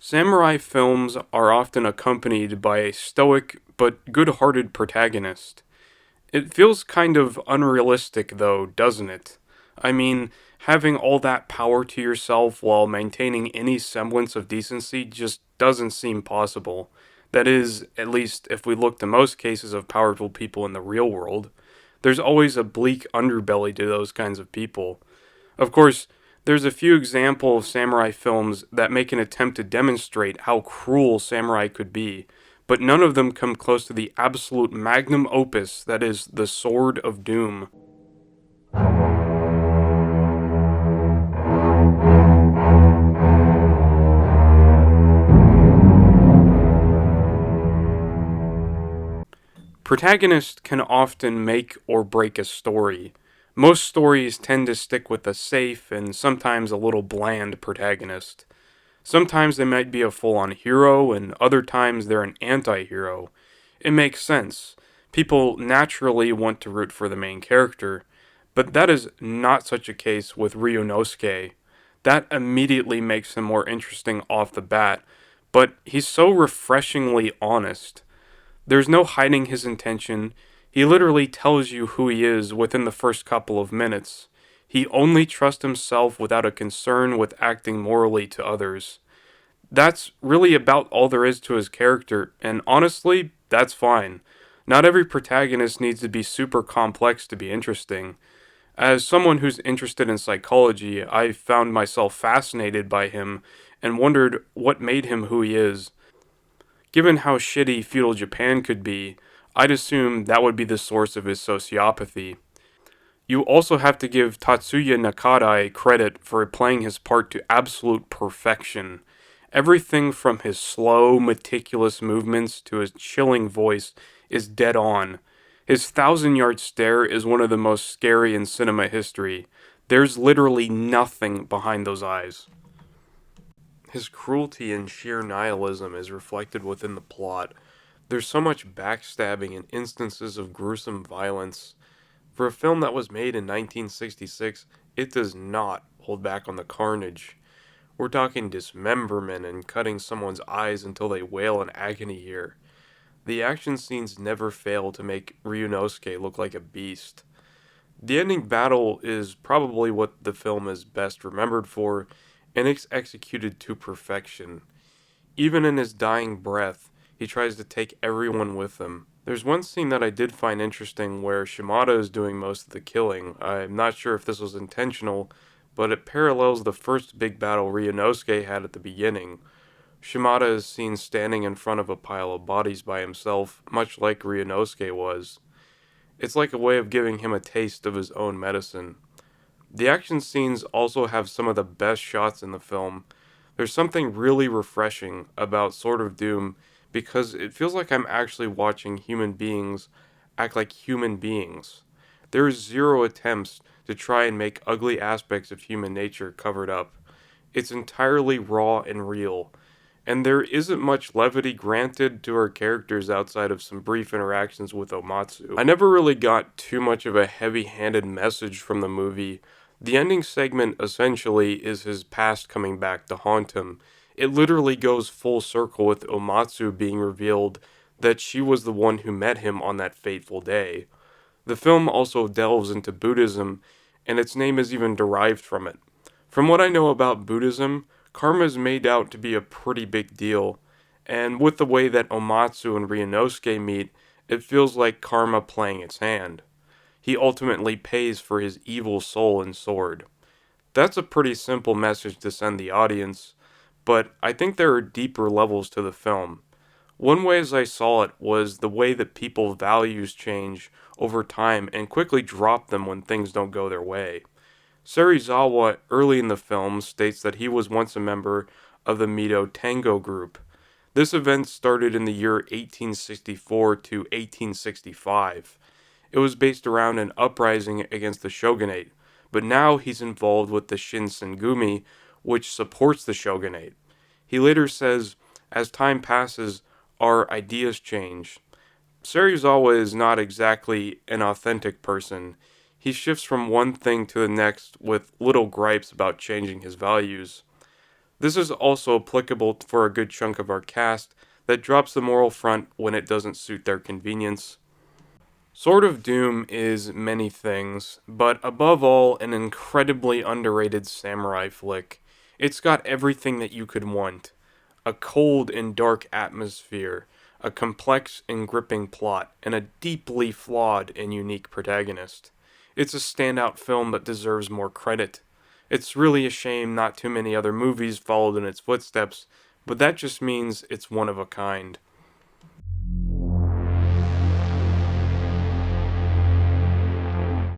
Samurai films are often accompanied by a stoic but good-hearted protagonist. It feels kind of unrealistic though, doesn't it? I mean, having all that power to yourself while maintaining any semblance of decency just doesn't seem possible. That is, at least if we look to most cases of powerful people in the real world. There's always a bleak underbelly to those kinds of people. Of course, there's a few examples of samurai films that make an attempt to demonstrate how cruel samurai could be, but none of them come close to the absolute magnum opus that is The Sword of Doom. Protagonists can often make or break a story. Most stories tend to stick with a safe and sometimes a little bland protagonist. Sometimes they might be a full on hero, and other times they're an anti hero. It makes sense. People naturally want to root for the main character, but that is not such a case with Ryunosuke. That immediately makes him more interesting off the bat, but he's so refreshingly honest. There's no hiding his intention. He literally tells you who he is within the first couple of minutes. He only trusts himself without a concern with acting morally to others. That's really about all there is to his character, and honestly, that's fine. Not every protagonist needs to be super complex to be interesting. As someone who's interested in psychology, I found myself fascinated by him and wondered what made him who he is. Given how shitty feudal Japan could be, I'd assume that would be the source of his sociopathy. You also have to give Tatsuya Nakadai credit for playing his part to absolute perfection. Everything from his slow, meticulous movements to his chilling voice is dead on. His thousand-yard stare is one of the most scary in cinema history. There's literally nothing behind those eyes. His cruelty and sheer nihilism is reflected within the plot. There's so much backstabbing and instances of gruesome violence. For a film that was made in 1966, it does not hold back on the carnage. We're talking dismemberment and cutting someone's eyes until they wail in agony here. The action scenes never fail to make Ryunosuke look like a beast. The ending battle is probably what the film is best remembered for, and it's executed to perfection. Even in his dying breath, he tries to take everyone with him. There's one scene that I did find interesting where Shimada is doing most of the killing. I'm not sure if this was intentional, but it parallels the first big battle Ryunosuke had at the beginning. Shimada is seen standing in front of a pile of bodies by himself, much like Ryunosuke was. It's like a way of giving him a taste of his own medicine. The action scenes also have some of the best shots in the film. There's something really refreshing about Sword of Doom because it feels like I'm actually watching human beings act like human beings. There is zero attempts to try and make ugly aspects of human nature covered up. It's entirely raw and real, and there isn't much levity granted to our characters outside of some brief interactions with Omatsu. I never really got too much of a heavy-handed message from the movie. The ending segment essentially is his past coming back to haunt him. It literally goes full circle with Omatsu being revealed that she was the one who met him on that fateful day. The film also delves into Buddhism, and its name is even derived from it. From what I know about Buddhism, karma is made out to be a pretty big deal, and with the way that Omatsu and Ryunosuke meet, it feels like karma playing its hand. He ultimately pays for his evil soul and sword. That's a pretty simple message to send the audience, but I think there are deeper levels to the film. One way as I saw it was the way that people's values change over time and quickly drop them when things don't go their way. Serizawa, early in the film, states that he was once a member of the Mito Tango group. This event started in the year 1864 to 1865. It was based around an uprising against the shogunate, but now he's involved with the Shinsengumi, which supports the shogunate. He later says, as time passes, our ideas change. Serizawa is not exactly an authentic person. He shifts from one thing to the next with little gripes about changing his values. This is also applicable for a good chunk of our cast that drops the moral front when it doesn't suit their convenience. Sword of Doom is many things, but above all, an incredibly underrated samurai flick. It's got everything that you could want: a cold and dark atmosphere, a complex and gripping plot, and a deeply flawed and unique protagonist. It's a standout film that deserves more credit. It's really a shame not too many other movies followed in its footsteps, but that just means it's one of a kind.